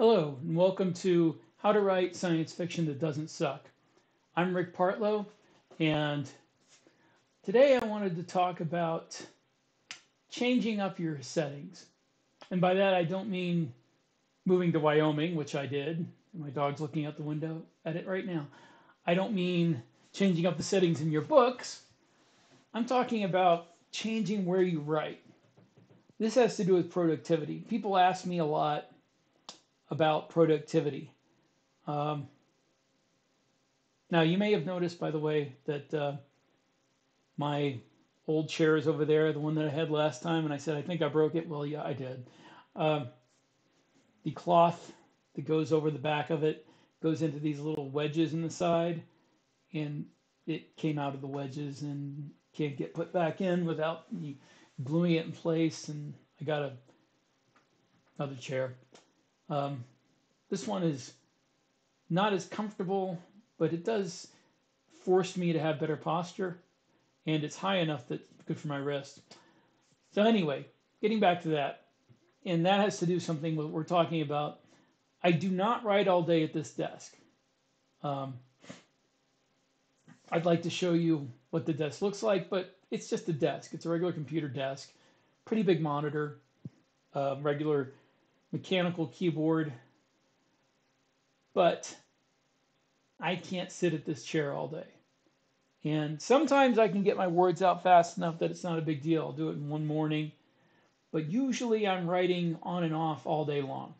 Hello, and welcome to How to Write Science Fiction That Doesn't Suck. I'm Rick Partlow, and today I wanted to talk about changing up your settings. And by that, I don't mean moving to Wyoming, which I did. My dog's looking out the window at it right now. I don't mean changing up the settings in your books. I'm talking about changing where you write. This has to do with productivity. People ask me a lot about productivity. Um, Now, you may have noticed, by the way, that my old chair is over there, the one that I had last time, and I said, I think I broke it. Well, yeah, I did. Um, the cloth that goes over the back of it goes into these little wedges in the side, and it came out of the wedges and can't get put back in without me gluing it in place, and I got another chair. Um, this one is not as comfortable, but it does force me to have better posture, and it's high enough that it's good for my wrist. So anyway, getting back to that, and that has to do something with what we're talking about. I do not write all day at this desk. Um, I'd like to show you what the desk looks like, but it's just a desk. It's a regular computer desk, pretty big monitor, regular mechanical keyboard, but I can't sit at this chair all day. And sometimes I can get my words out fast enough that it's not a big deal. I'll do it in one morning, but usually I'm writing on and off all day long.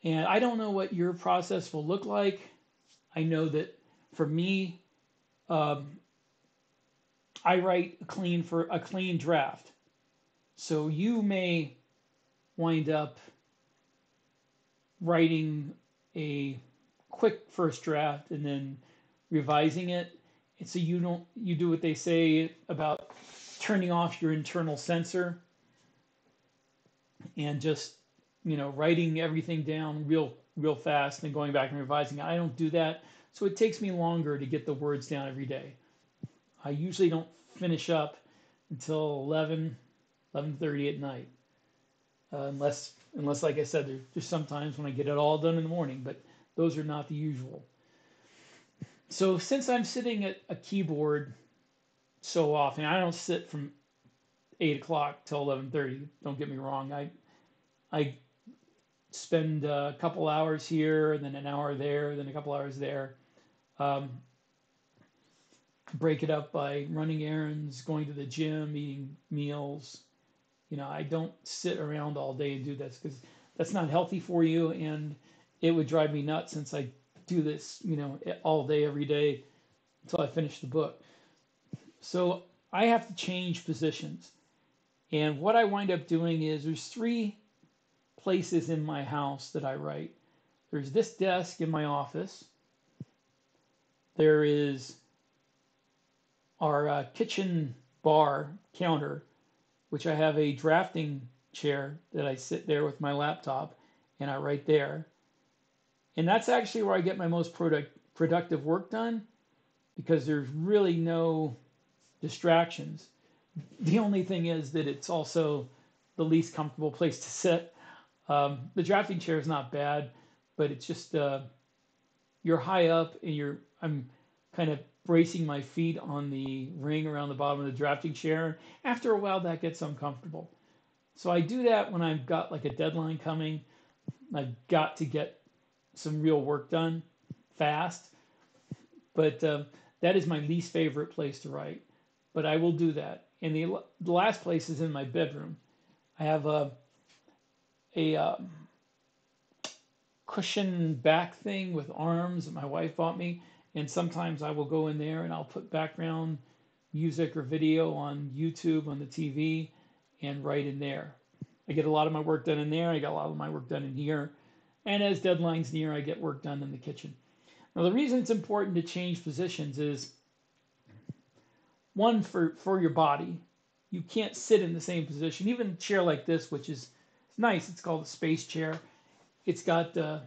And I don't know what your process will look like. I know that for me, um, I write for a clean draft. So you may wind up writing a quick first draft and then revising it. And so you do what they say about turning off your internal censor and just writing everything down real fast and going back and revising it. I don't do that, so it takes me longer to get the words down every day. I usually don't finish up until 11:30 at night, unless like I said, there's sometimes when I get it all done in the morning, but those are not the usual. So since I'm sitting at a keyboard so often, I don't sit from 8 o'clock till 11:30. Don't get me wrong. I spend a couple hours here, and then an hour there, then a couple hours there. Um, break it up by running errands, going to the gym, eating meals. I don't sit around all day and do this because that's not healthy for you, and it would drive me nuts since I do this, all day, every day until I finish the book. So I have to change positions. And what I wind up doing is there's three places in my house that I write. There's this desk in my office. There is our kitchen bar counter, which I have a drafting chair that I sit there with my laptop and I write there. And that's actually where I get my most productive work done because there's really no distractions. The only thing is that it's also the least comfortable place to sit. The drafting chair is not bad, but it's just you're high up and I'm kind of bracing my feet on the ring around the bottom of the drafting chair. After a while, that gets uncomfortable. So I do that when I've got like a deadline coming. I've got to get some real work done fast, but that is my least favorite place to write. But I will do that. And the last place is in my bedroom. I have a cushion back thing with arms that my wife bought me, and sometimes I will go in there and I'll put background music or video on YouTube on the TV and write in there. I get a lot of my work done in there. I got a lot of my work done in here. And as deadlines near, I get work done in the kitchen. Now, the reason it's important to change positions is one, for your body. You can't sit in the same position. Even a chair like this, which is nice, it's called a space chair. It's got the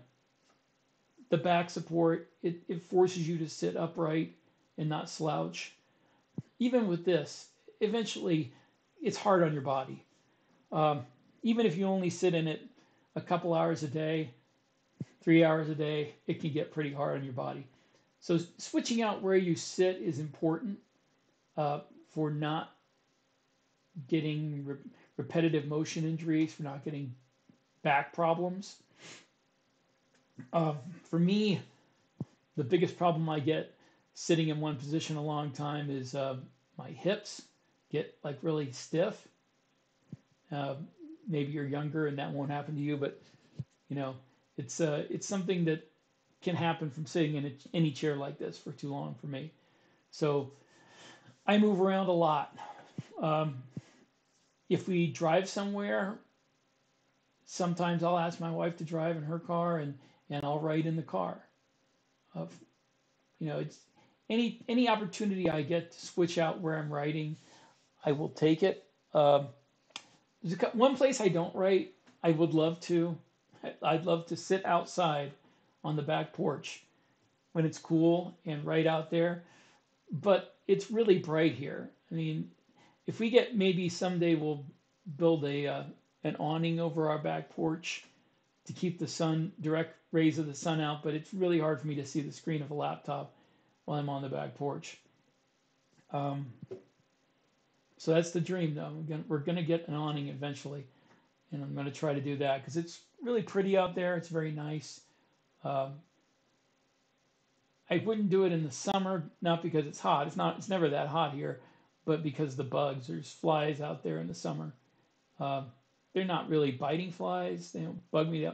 back support. It forces you to sit upright and not slouch. Even with this, eventually it's hard on your body. Um, Even if you only sit in it a couple hours a day, 3 hours a day, it can get pretty hard on your body. So switching out where you sit is important uh, for not getting repetitive motion injuries, for not getting back problems. Uh, for me, the biggest problem I get sitting in one position a long time is my hips get like really stiff. Uh, Maybe you're younger and that won't happen to you, but you know, it's something that can happen from sitting in any chair like this for too long for me. So I move around a lot. Um, if we drive somewhere, sometimes I'll ask my wife to drive in her car, and I'll write in the car. Uh, it's any opportunity I get to switch out where I'm writing, I will take it. There's one place I don't write. I would love to. I'd love to sit outside on the back porch when it's cool and write out there. But it's really bright here. I mean, if we get, maybe someday we'll build an awning over our back porch to keep the sun, direct rays of the sun out. But it's really hard for me to see the screen of a laptop while I'm on the back porch. Um, so that's the dream, though. We're gonna get an awning eventually, and I'm gonna try to do that because it's really pretty out there. It's very nice. Um, I wouldn't do it in the summer, not because it's hot. It's not. It's never that hot here, but because the bugs. There's flies out there in the summer. Uh, they're not really biting flies. They don't bug me.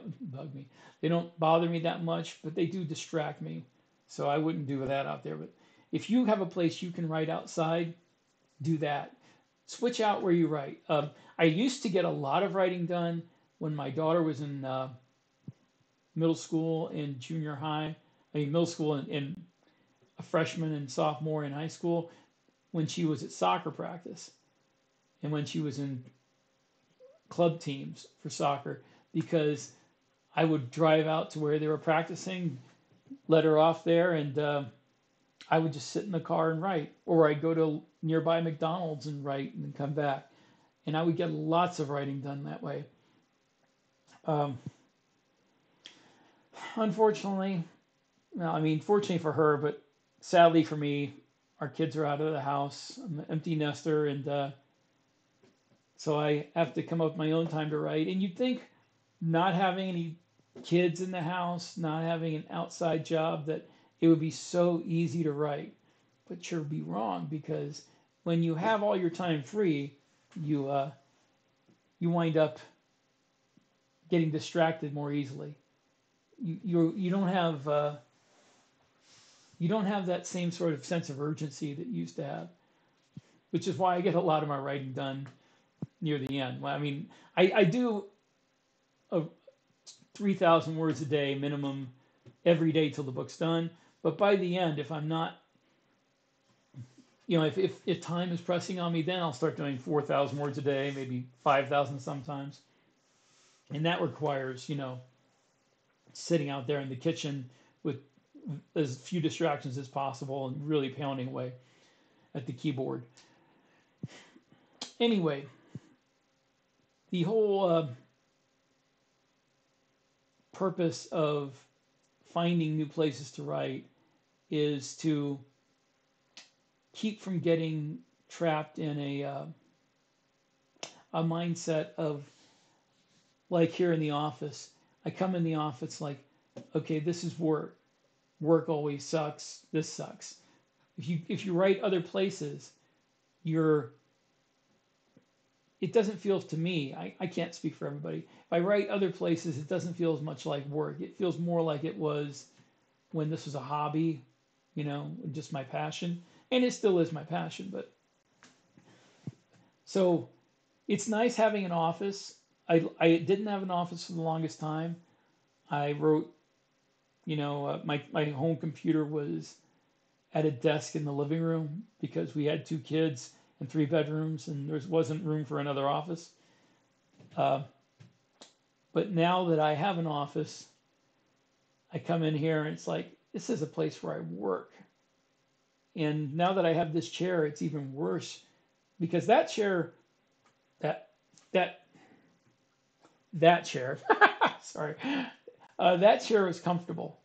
They don't bother me that much, but they do distract me. So I wouldn't do that out there. But if you have a place you can write outside, do that. Switch out where you write. I used to get a lot of writing done when my daughter was in middle school and junior high. I mean, middle school and a freshman and sophomore in high school, when she was at soccer practice and when she was in club teams for soccer, because I would drive out to where they were practicing, let her off there, and I would just sit in the car and write, or I'd go to nearby McDonald's and write and then come back. And I would get lots of writing done that way. Um, Unfortunately, well, I mean, fortunately for her, but sadly for me, our kids are out of the house. I'm an empty nester, and so I have to come up with my own time to write. And you'd think not having any kids in the house, not having an outside job, that it would be so easy to write. But you'll be wrong, because when you have all your time free, you you wind up getting distracted more easily. You don't have you don't have that same sort of sense of urgency that you used to have, which is why I get a lot of my writing done near the end. I mean, I do a 3,000 words a day minimum every day till the book's done. But by the end, if I'm not, if time is pressing on me, then I'll start doing 4,000 words a day, maybe 5,000 sometimes. And that requires, sitting out there in the kitchen with as few distractions as possible and really pounding away at the keyboard. Anyway, the whole purpose of finding new places to write is to keep from getting trapped in a mindset of, like here in the office. I come in the office like, okay, this is work. Work always sucks. This sucks. If you write other places, you're it doesn't feel, to me, I can't speak for everybody. If I write other places, it doesn't feel as much like work. It feels more like it was when this was a hobby, just my passion. And it still is my passion. But so it's nice having an office. I didn't have an office for the longest time. I wrote, my home computer was at a desk in the living room because we had 2 kids and 3 bedrooms, and there wasn't room for another office. Uh, but now that I have an office, I come in here and it's like, this is a place where I work. And now that I have this chair, it's even worse, because that chair, that that that chair, sorry, That chair was comfortable.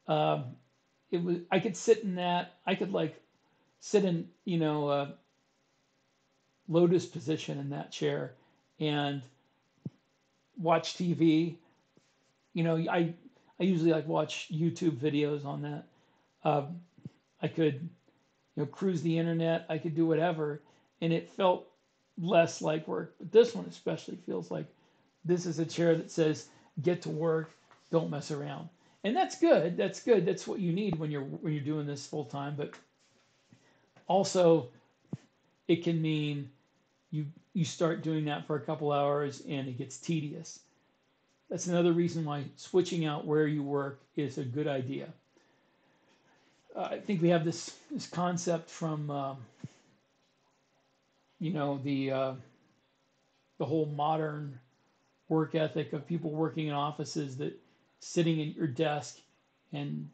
Um, it was. I could sit in that. I could like sit in, lotus position in that chair and watch TV. I usually like watch YouTube videos on that. Um, I could, cruise the internet. I could do whatever, and it felt less like work. But this one especially feels like this is a chair that says, "Get to work, don't mess around," and that's good. That's good. That's what you need when you're doing this full time. But also, it can mean you start doing that for a couple hours and it gets tedious. That's another reason why switching out where you work is a good idea. I think we have this concept from the whole modern work ethic of people working in offices, that sitting at your desk and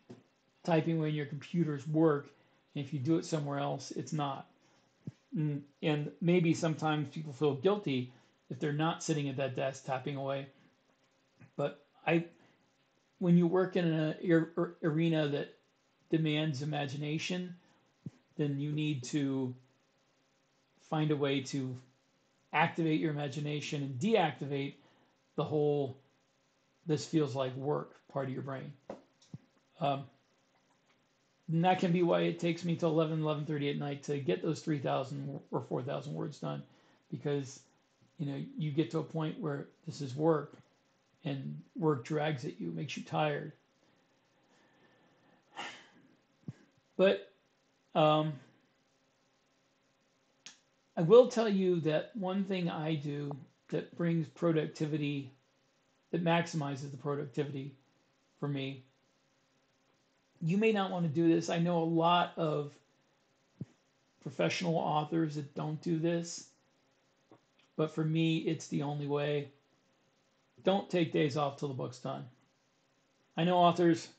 typing away on your computer's work. And if you do it somewhere else, it's not. And maybe sometimes people feel guilty if they're not sitting at that desk tapping away. But when you work in an arena that demands imagination, then you need to find a way to activate your imagination and deactivate the whole "this feels like work" part of your brain. Um, and that can be why it takes me till 11:30 at night to get those 3,000 or 4,000 words done, because you get to a point where this is work, and work drags at you, makes you tired. But um, I will tell you that one thing I do that brings productivity, that maximizes the productivity for me. You may not want to do this. I know a lot of professional authors that don't do this, but for me, it's the only way. Don't take days off till the book's done. I know authors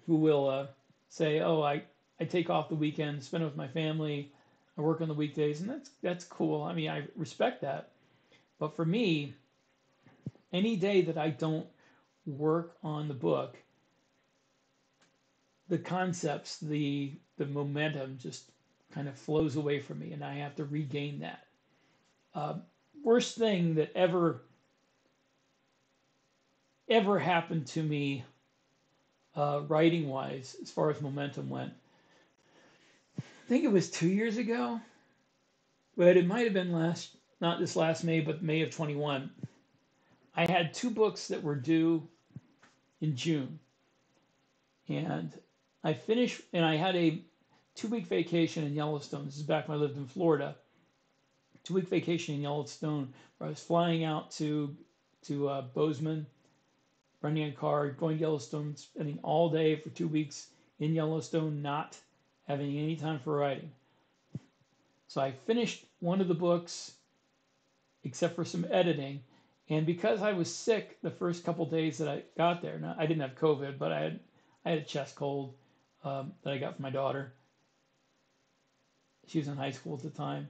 who will say, "Oh, I take off the weekend, spend it with my family, I work on the weekdays," and that's cool. I mean, I respect that. But for me, any day that I don't work on the book, the concepts, the momentum just kind of flows away from me, and I have to regain that. Uh, Worst thing that ever happened to me, writing wise, as far as momentum went. I think it was 2 years ago, but it might have been not this last May, but May of 21. I had two books that were due in June, and I finished, and I had a 2 week vacation in Yellowstone. This is back when I lived in Florida. 2 week vacation in Yellowstone, where I was flying out to Bozeman, renting a car, going to Yellowstone, spending all day for 2 weeks in Yellowstone, not having any time for writing. So I finished one of the books, except for some editing. And because I was sick the first couple days that I got there, now, I didn't have COVID, but I had a chest cold that I got from my daughter. She was in high school at the time,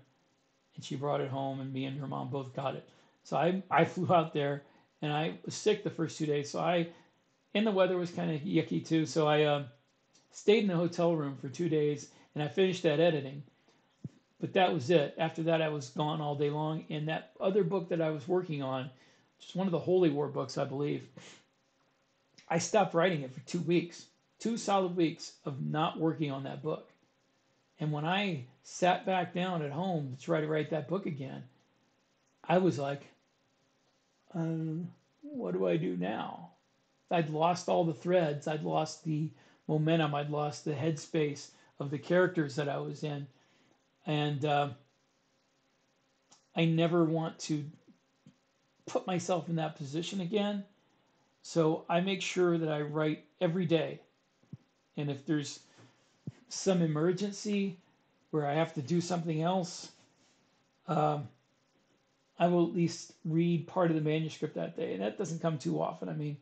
and she brought it home, and me and her mom both got it. So I flew out there, and I was sick the first 2 days. And the weather was kind of yucky too. So I stayed in a hotel room for 2 days, and I finished that editing. But that was it. After that, I was gone all day long. And that other book that I was working on, just one of the Holy War books, I believe, I stopped writing it for 2 weeks, 2 solid weeks of not working on that book. And when I sat back down at home to try to write that book again, I was like, what do I do now? I'd lost all the threads. I'd lost the momentum. I'd lost the headspace of the characters that I was in. And I never want to put myself in that position again. So I make sure that I write every day. And if there's some emergency where I have to do something else, um, I will at least read part of the manuscript that day. And that doesn't come too often. I mean,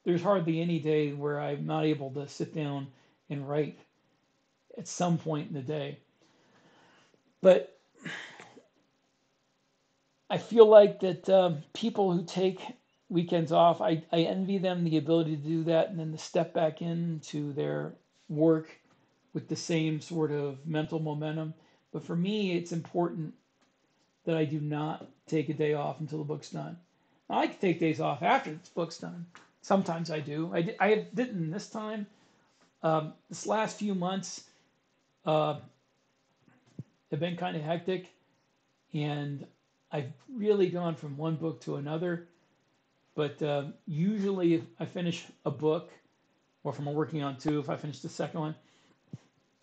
there's hardly any day where I'm not able to sit down and write at some point in the day. But I feel like that people who take weekends off. I envy them the ability to do that and then to step back into their work with the same sort of mental momentum. But for me, it's important that I do not take a day off until the book's done. I like to take days off after the book's done. Sometimes I do. I didn't this time. This last few months uh, have been kind of hectic, and I've really gone from one book to another. But usually, if I finish a book, or if I'm working on two, if I finish the second one,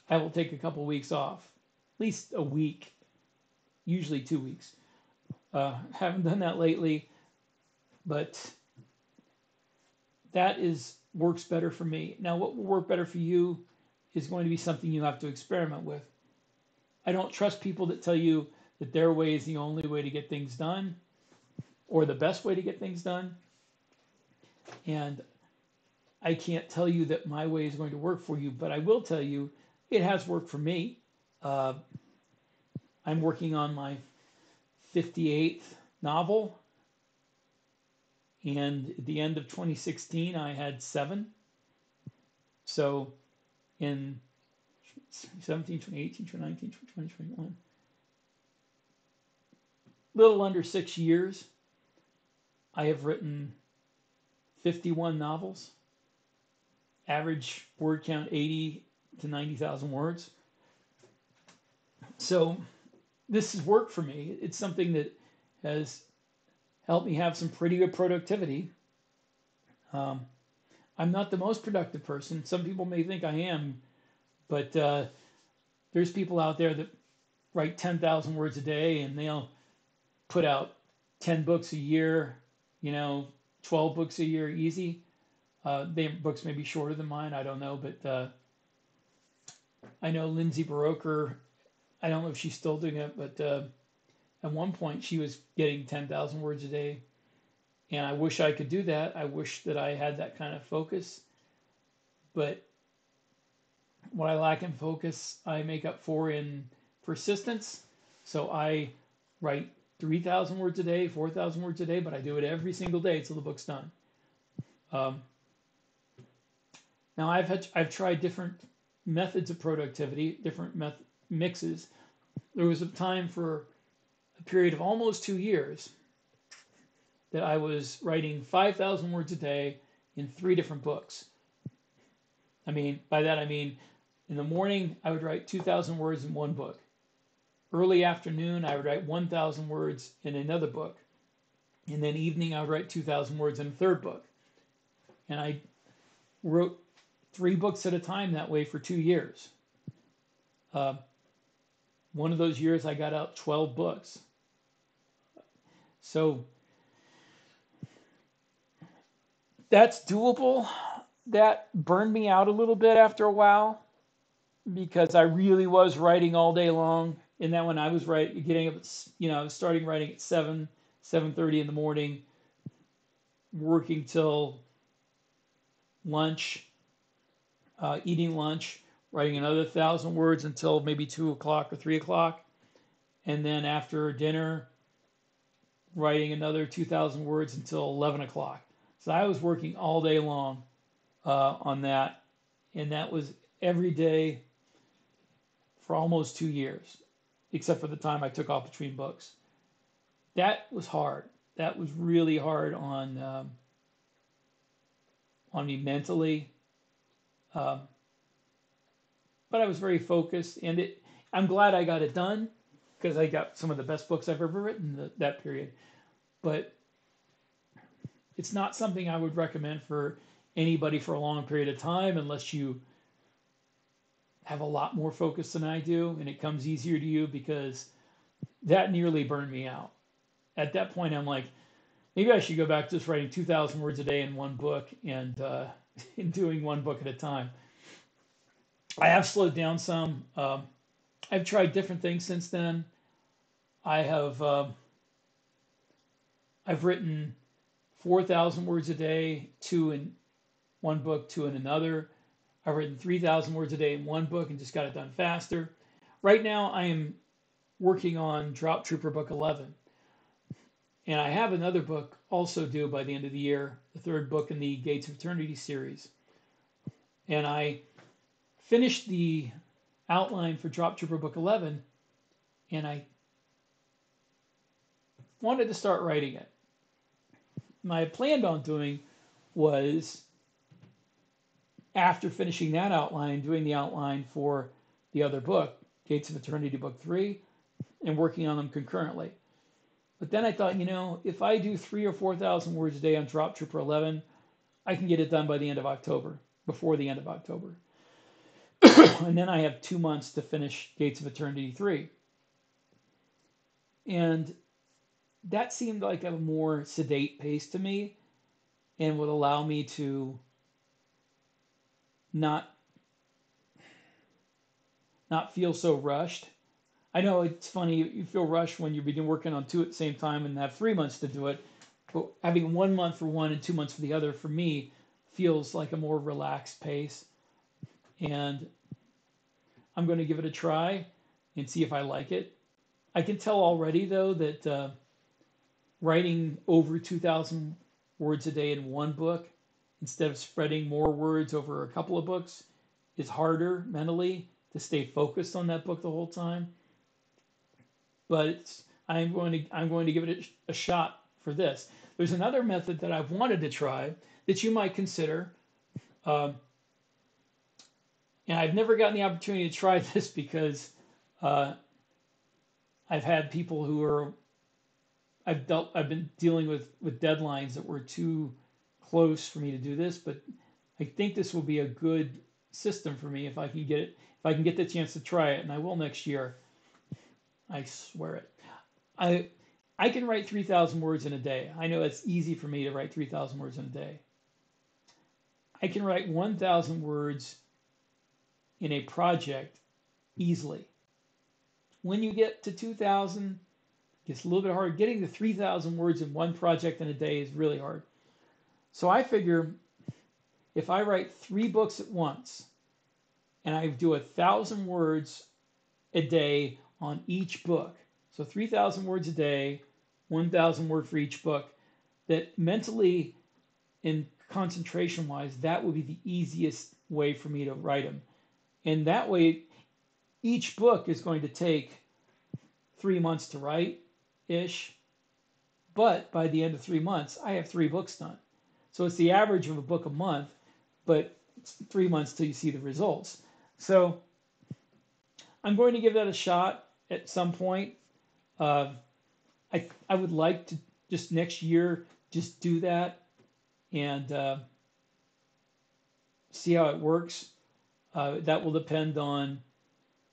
I will take a couple weeks off, at least a week, usually 2 weeks. Haven't done that lately, but that is works better for me. Now, what will work better for you is going to be something you have to experiment with. I don't trust people that tell you that their way is the only way to get things done or the best way to get things done. And I can't tell you that my way is going to work for you, but I will tell you it has worked for me. Uh, I'm working on my 58th novel, and at the end of 2016, I had 7. So in 17, 2018, 2019, 2021, little under 6 years, I have written 51 novels, average word count 80 to 90,000 words. So this has worked for me. It's something that has helped me have some pretty good productivity. Um, I'm not the most productive person. Some people may think I am, but there's people out there that write 10,000 words a day and they'll put out 10 books a year, 12 books a year easy. Their books may be shorter than mine. I don't know, but I know Lindsay Baroker. I don't know if she's still doing it, but at one point she was getting 10,000 words a day. And I wish I could do that. I wish that I had that kind of focus. But what I lack in focus, I make up for in persistence. So I write 3,000 words a day, 4,000 words a day, but I do it every single day until the book's done. Um, Now I've tried different methods of productivity, different mixes. There was a time for a period of almost 2 years that I was writing 5,000 words a day in 3 different books. By that I mean, in the morning I would write 2,000 words in one book. Early afternoon I would write 1,000 words in another book, and then evening I would write 2,000 words in a third book. And I wrote 3 books at a time that way for 2 years. One of those years I got out 12 books. So that's doable. That burned me out a little bit after a while because I really was writing all day long. And then when I was getting up, I was starting writing at 7:30 in the morning, working till lunch, eating lunch, writing another 1,000 words until maybe 2 o'clock or 3 o'clock. And then after dinner, writing another 2,000 words until 11 o'clock. So I was working all day long on that. And that was every day for almost 2 years, except for the time I took off between books. That was hard. That was really hard on me mentally. But I was very focused, and I'm glad I got it done because I got some of the best books I've ever written that period. But it's not something I would recommend for anybody for a long period of time unless you have a lot more focus than I do, and it comes easier to you, because that nearly burned me out. At that point, I'm like, maybe I should go back to just writing 2,000 words a day in one book and doing one book at a time. I have slowed down some. I've tried different things since then. I've written 4,000 words a day, 2 in one book, 2 in another. I've written 3,000 words a day in one book and just got it done faster. Right now, I am working on Drop Trooper Book 11. And I have another book also due by the end of the year, the third book in the Gates of Eternity series. And I finished the outline for Drop Trooper Book 11, and I wanted to start writing it. My planned on doing was, after finishing that outline, doing the outline for the other book, Gates of Eternity Book 3, and working on them concurrently. But then I thought, if I do 3,000 or 4,000 words a day on Drop Trooper 11, I can get it done by the end of October, before the end of October. And then I have 2 months to finish Gates of Eternity 3. And that seemed like a more sedate pace to me and would allow me to not feel so rushed. I know it's funny, you feel rushed when you're working on two at the same time and have 3 months to do it. But having 1 month for one and 2 months for the other, for me, feels like a more relaxed pace. And I'm going to give it a try and see if I like it. I can tell already, though, that writing over 2,000 words a day in one book instead of spreading more words over a couple of books is harder mentally to stay focused on that book the whole time. But I'm going to give it a shot for this. There's another method that I've wanted to try that you might consider. And I've never gotten the opportunity to try this because I've had people who are I've been dealing with deadlines that were too close for me to do this, but I think this will be a good system for me if I can get the chance to try it, and I will next year. I swear it. I can write 3,000 words in a day. I know it's easy for me to write 3,000 words in a day. I can write 1,000 words in a project easily. When you get to 2,000, it gets a little bit hard. Getting to 3,000 words in one project in a day is really hard. So I figure if I write 3 books at once and I do 1,000 words a day on each book, so 3,000 words a day, 1,000 word for each book, that mentally and concentration wise, that would be the easiest way for me to write them. And that way, each book is going to take 3 months to write ish. But by the end of 3 months, I have 3 books done. So it's the average of a book a month, but it's 3 months till you see the results. So I'm going to give that a shot at some point. I would like to just next year just do that and see how it works. That will depend on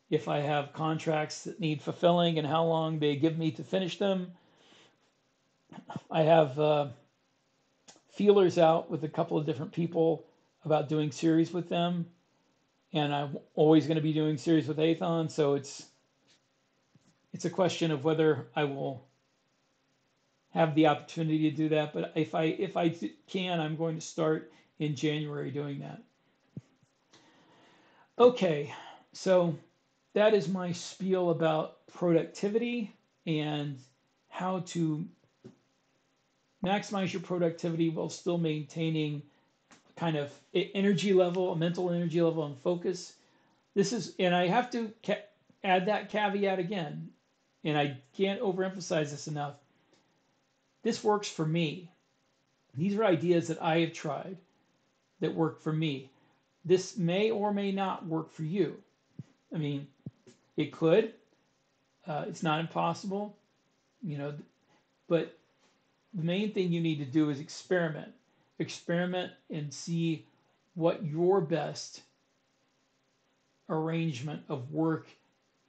if I have contracts that need fulfilling and how long they give me to finish them. I have feelers out with a couple of different people about doing series with them, and I'm always going to be doing series with Athon, so it's a question of whether I will have the opportunity to do that. But if I can, I'm going to start in January doing that. Okay, so that is my spiel about productivity and how to maximize your productivity while still maintaining kind of energy level, a mental energy level and focus. And I have to add that caveat again, and I can't overemphasize this enough. This works for me. These are ideas that I have tried that work for me. This may or may not work for you. I mean, it could. It's not impossible, but the main thing you need to do is experiment. Experiment and see what your best arrangement of work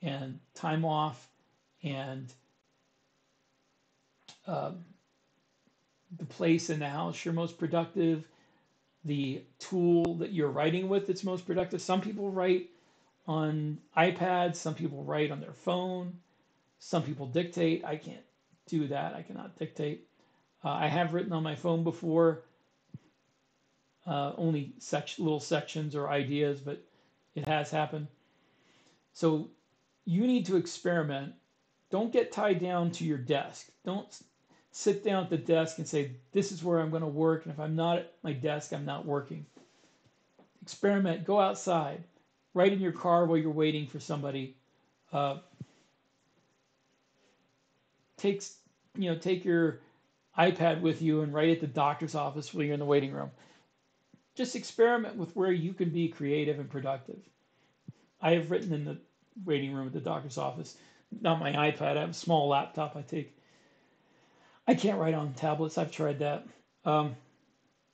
and time off and the place in the house you're most productive, the tool that you're writing with that's most productive. Some people write on iPads, some people write on their phone, some people dictate. I can't do that. I cannot dictate. I have written on my phone before, only little sections or ideas, but it has happened. So you need to experiment. Don't get tied down to your desk. Don't sit down at the desk and say, this is where I'm going to work. And if I'm not at my desk, I'm not working. Experiment. Go outside. Write in your car while you're waiting for somebody. Uh, take take your iPad with you and write at the doctor's office while you're in the waiting room. Just experiment with where you can be creative and productive. I have written in the waiting room at the doctor's office. Not my iPad. I have a small laptop I take. I can't write on tablets. I've tried that. Um,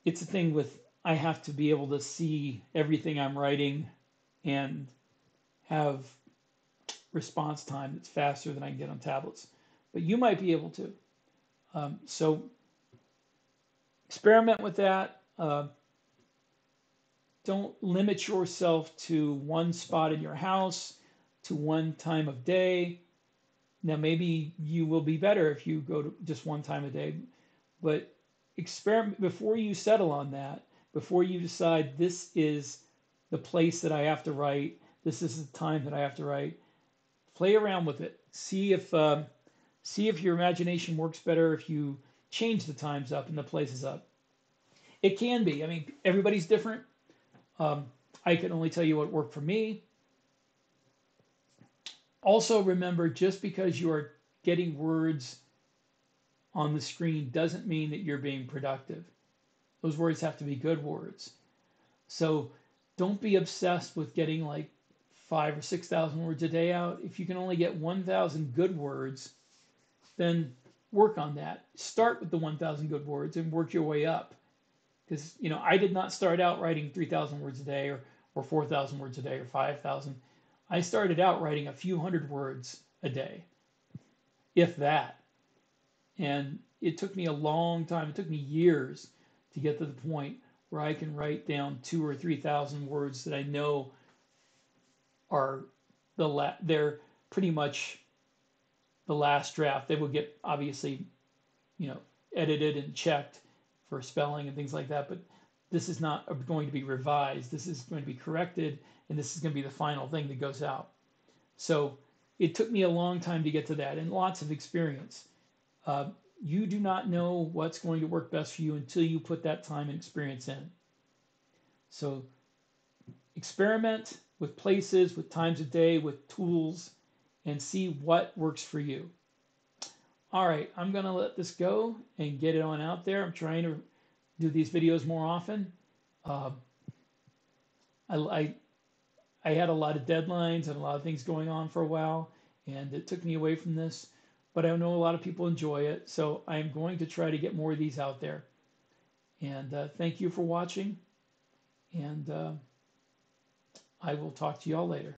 it's a thing with I have to be able to see everything I'm writing and have response time that's faster than I can get on tablets. But you might be able to. So experiment with that. Don't limit yourself to one spot in your house, to one time of day. Now, maybe you will be better if you go to just one time a day, but experiment before you settle on that, before you decide this is the place that I have to write, this is the time that I have to write. Play around with it. See if your imagination works better if you change the times up and the places up. It can be. I mean, everybody's different. I can only tell you what worked for me. Also, remember, just because you are getting words on the screen doesn't mean that you're being productive. Those words have to be good words. So don't be obsessed with getting like 5,000 or 6,000 words a day out. If you can only get 1,000 good words, then work on that. Start with the 1,000 good words and work your way up. Because, I did not start out writing 3,000 words a day or 4,000 words a day or 5,000. I started out writing a few hundred words a day, if that. And it took me a long time. It took me years to get to the point where I can write down 2,000 or 3,000 words that I know are they're pretty much the last draft. They will get obviously, edited and checked for spelling and things like that, but this is not going to be revised. This is going to be corrected, and this is going to be the final thing that goes out. So it took me a long time to get to that and lots of experience. You do not know what's going to work best for you until you put that time and experience in. So experiment with places, with times of day, with tools, and see what works for you. All right, I'm going to let this go and get it on out there. I'm trying to do these videos more often. I had a lot of deadlines and a lot of things going on for a while, and it took me away from this. But I know a lot of people enjoy it, so I'm going to try to get more of these out there. And thank you for watching, and I will talk to you all later.